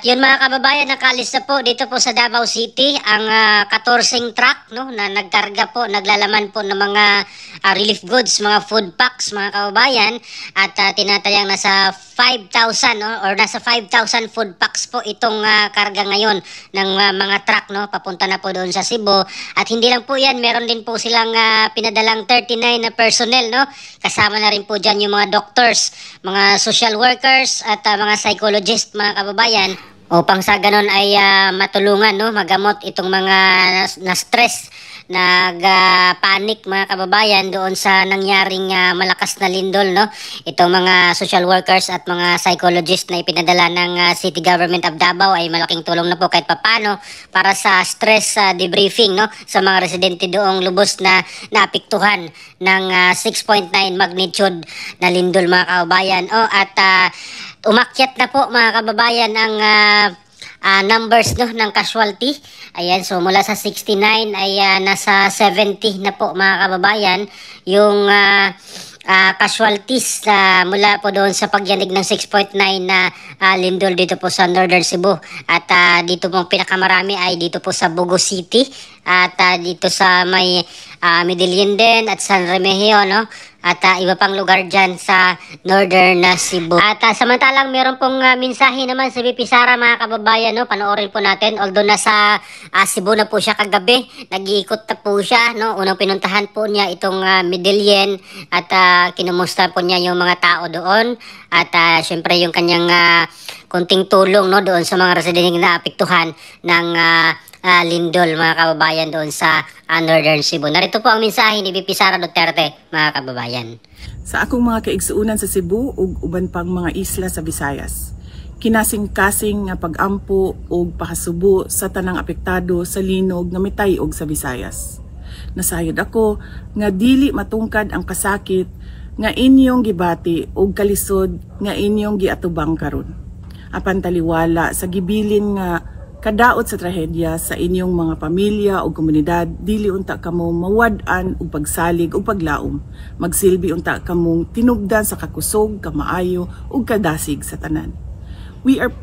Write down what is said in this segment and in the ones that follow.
At yun mga kababayan, nakalis na po dito po sa Davao City ang 14 truck no, na nagkarga po, naglalaman po ng mga relief goods, mga food packs mga kababayan. At tinatayang nasa 5,000 no, or nasa 5,000 food packs po itong karga ngayon ng mga truck no, papunta na po doon sa Cebu. At hindi lang po yan, meron din po silang pinadalang 39 na personnel no. Kasama na rin po dyan yung mga doctors, mga social workers at mga psychologists mga kababayan, upang sa ganon ay matulungan no, magamot itong mga na-stress, nag-panic mga kababayan doon sa nangyaring malakas na lindol no. Itong mga social workers at mga psychologists na ipinadala ng City Government of Davao ay malaking tulong na po kahit papano para sa stress debriefing no sa mga residente doong lubos na naapektuhan ng 6.9 magnitude na lindol mga kababayan. At umakyat na po mga kababayan ang numbers no ng casualty. Ayan, so mula sa 69 ay nasa 70 na po mga kababayan yung casualties mula po doon sa pagyanig ng 6.9 na lindol dito po sa Northern Cebu. At dito po pinakamarami ay dito po sa Bugo City at dito sa may Medellin din at San Remigio no. At iba pang lugar dyan sa Northern Cebu. At samantalang meron pong mensahe naman sa VP Sara mga kababayan no, panoorin po natin. Although nasa Cebu na po siya kagabi, nag-iikot na po siya no. Unang pinuntahan po niya itong Medellin at kinumusta po niya yung mga tao doon. At syempre yung kanyang kunting tulong no doon sa mga residente na naapektuhan ng lindol mga kababayan doon sa Northern Cebu. Narito po ang mensahe ni VP Sara Duterte mga kababayan. Sa akong mga kaigsuunan sa Cebu ug uban pang mga isla sa Visayas, kinasing-kasing nga pag-ampo ug pakasubo sa tanang apektado sa linog nga mitay og sa Visayas. Nasayod ako nga dili matungkad ang kasakit nga inyong gibati ug kalisod nga inyong giatubang karon. Apan taliwala sa gibilin nga kadaot sa trahedya sa inyong mga pamilya o komunidad, dili unta kamo mawad-an og pagsalig o paglaom. Magsilbi unta kamong tinubdan sa kakusog, kamaayo ug kadasig sa tanan. We are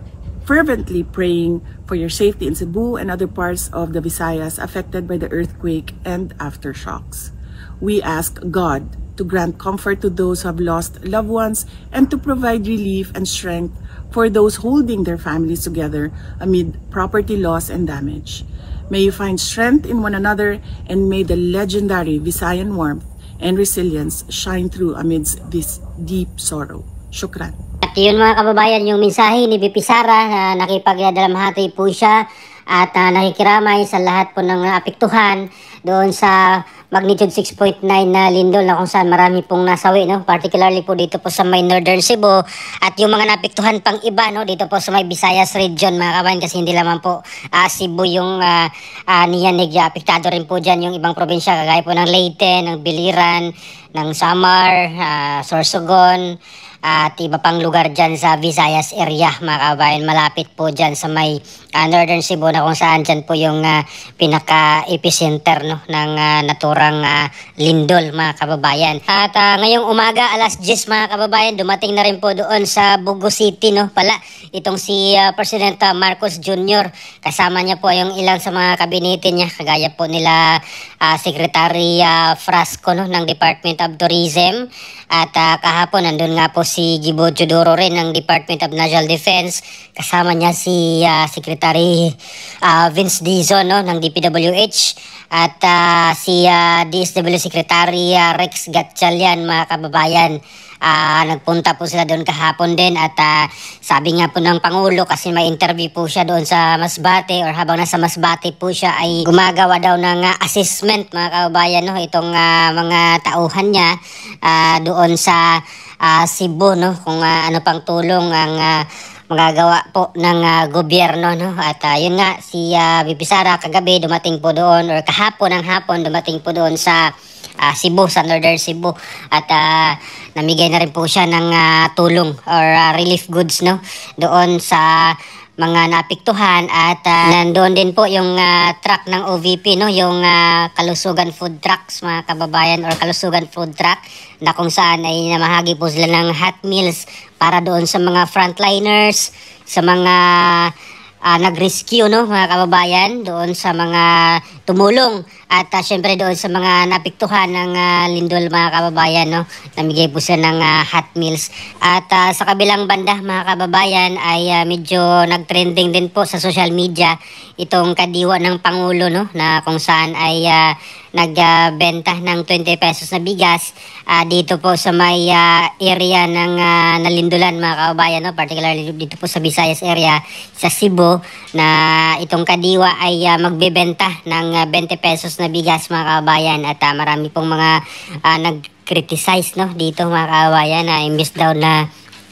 fervently praying for your safety in Cebu and other parts of the Visayas affected by the earthquake and aftershocks. We ask God to grant comfort to those who have lost loved ones and to provide relief and strength for those holding their families together amid property loss and damage. May you find strength in one another and may the legendary Visayan warmth and resilience shine through amidst this deep sorrow. Shukran. At yun mga kababayan yung mensahe ni VP Sara na nakipagdalamhati po siya at nakikiramay sa lahat po ng apektuhan doon sa magnitude 6.9 na lindol na kung saan marami pong nasawi no, particularly po dito po sa may Northern Cebu at yung mga napektuhan pang iba no dito po sa may Visayas region mga kabayan, kasi hindi lamang po Cebu yung niyanig, apektado rin po dyan yung ibang probinsya kagaya po ng Leyte, ng Biliran, ng Samar, Sorsogon at iba pang lugar dyan sa Visayas area mga kabayan. Malapit po dyan sa may Northern Cebu na kung saan dyan po yung pinaka-epicenter no, ng naturang lindol mga kababayan. At ngayong umaga alas 10 mga kababayan, dumating na rin po doon sa Bugo City no pala itong si President Marcos Jr. Kasama niya po yung ilang sa mga kabinete niya kagaya po nila Secretary Frasco no, ng Department of Tourism. At kahapon nandun nga po si Gibo Chodoro rin ng Department of National Defense. Kasama niya si Secretary Vince Dizon no, ng DPWH at si DSW Secretary Rex Gatchalian mga kababayan. Nagpunta po sila doon kahapon din at sabi nga po ng Pangulo, kasi may interview po siya doon sa Masbate or habang nasa Masbate po siya ay gumagawa daw ng assessment mga kababayan no, itong mga tauhan niya doon sa Cebu no, kung ano pang tulong ang magagawa po ng gobyerno no. At yun nga si VP Sara kagabi dumating po doon or kahapon ng hapon dumating po doon sa Cebu, sa Northern Cebu at namigay na rin po siya ng tulong or relief goods no doon sa mga naapektuhan at nandoon din po yung truck ng OVP no, yung Kalusugan Food Trucks mga kababayan or Kalusugan Food Truck na kung saan ay namahagi po sila ng hot meals para doon sa mga frontliners, sa mga nag-rescue, no, mga kababayan, doon sa mga tumulong at syempre doon sa mga napiktuhan ng lindol, mga kababayan, no. Namigay po siya ng hot meals. At sa kabilang banda, mga kababayan, ay medyo nag-trending din po sa social media itong kadiwa ng Pangulo, no, na kung saan ay nagbenta ng 20 pesos na bigas dito po sa may area ng Nalindulan, mga kababayan, no, particularly dito po sa Visayas area sa Cebu, na itong kadiwa ay magbebenta ng 20 pesos na bigas, mga kababayan, at marami pong mga nag-criticize, no, dito, mga kababayan, na imbis daw na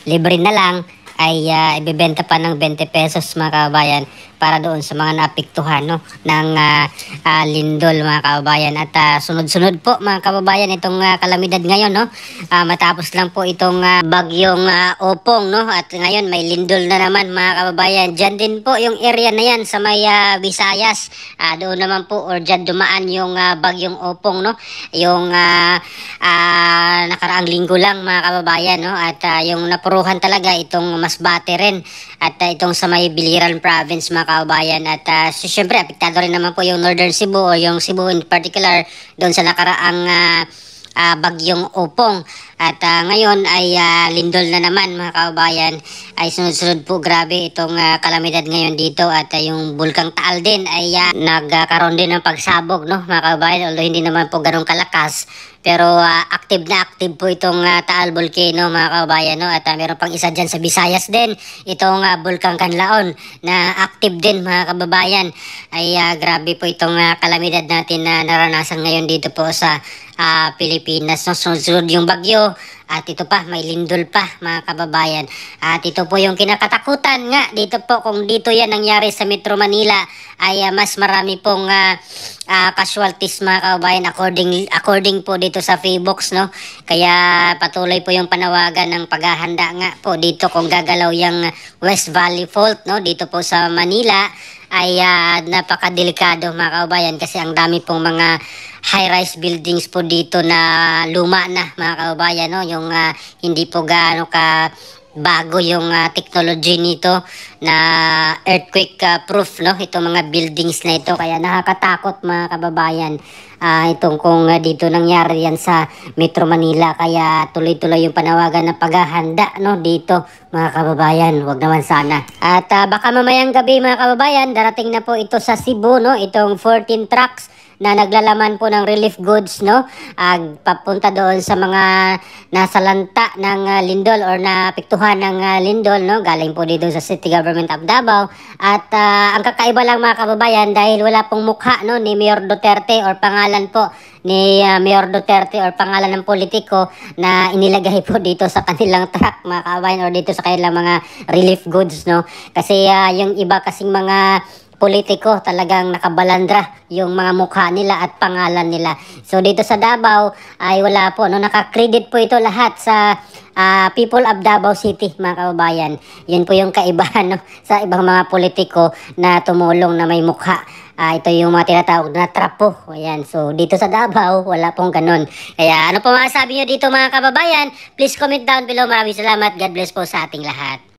libre na lang ay ibebenta pa ng 20 pesos, mga kababayan, para doon sa mga naapektuhan, no, ng lindol, mga kababayan. At sunod-sunod po, mga kababayan, itong kalamidad ngayon, no, matapos lang po itong bagyong Opong, no, at ngayon may lindol na naman, mga kababayan. Diyan din po yung area na yan sa may Visayas, doon naman po, or dyan dumaan yung bagyong Opong, no, yung nakaraang linggo lang, mga kababayan, no, at yung napuruhan talaga itong Masbate rin, at itong sa may Biliran Province, mga kababayan. At siyempre apektado rin naman po yung Northern Cebu, o yung Cebu in particular, doon sa nakaraang bagyong Opong. At ngayon ay lindol na naman, mga kababayan. Ay sunod-sunod po, grabe itong kalamidad ngayon dito. At yung Bulkang Taal din ay nagkaroon din ng pagsabog, no, mga kababayan, although hindi naman po ganun kalakas. Pero active na active po itong Taal Volcano, mga kababayan, no? At meron pang isa dyan sa Visayas din, itong Bulkang Kanlaon, na active din, mga kababayan. Ay grabe po itong kalamidad natin na naranasan ngayon dito po sa Pilipinas, no? Sunod-sunod yung bagyo, at ito pa, may lindol pa, mga kababayan. At ito po yung kinakatakutan nga dito po, kung dito yan nangyari sa Metro Manila, ay mas marami pong casualties, mga kababayan, according po dito sa Feebox, no. Kaya patuloy po yung panawagan ng paghahanda nga po dito kung gagalaw yung West Valley Fault, no, dito po sa Manila, ay napakadelikado, mga kababayan, kasi ang dami pong mga high-rise buildings po dito na luma na, mga kababayan, no, yung hindi po gaano ka bago yung technology nito na earthquake proof, no, itong mga buildings na ito. Kaya nakakatakot, mga kababayan, itong kung dito nangyari yan sa Metro Manila. Kaya tuloy-tuloy yung panawagan ng paghahanda, no, dito, mga kababayan. Wag naman sana. At baka mamayang gabi, mga kababayan, darating na po ito sa Cebu, no, itong 14 trucks na naglalaman po ng relief goods, no, papunta doon sa mga nasa lanta ng lindol, or napiktuhan ng lindol, no, galing po dito sa City Government of Davao. At ang kakaiba lang, mga kababayan, dahil wala pong mukha, no, ni Mayor Duterte, or pangalan po ni Mayor Duterte, or pangalan ng politiko na inilagay po dito sa kanilang truck, mga kababayan, or dito sa kanilang mga relief goods, no, kasi yung iba kasing mga politiko talagang nakabalandra yung mga mukha nila at pangalan nila. So dito sa Davao ay wala po, no, nakakredit po ito lahat sa people of Davao City, mga kababayan. Yun po yung kaibahan, no, sa ibang mga politiko na tumulong na may mukha. Ito yung mga tinatawag na trapo. Ayan. So dito sa Davao wala pong ganun. Kaya ano po masasabi nyo dito, mga kababayan? Please comment down below. Maraming salamat. God bless po sa ating lahat.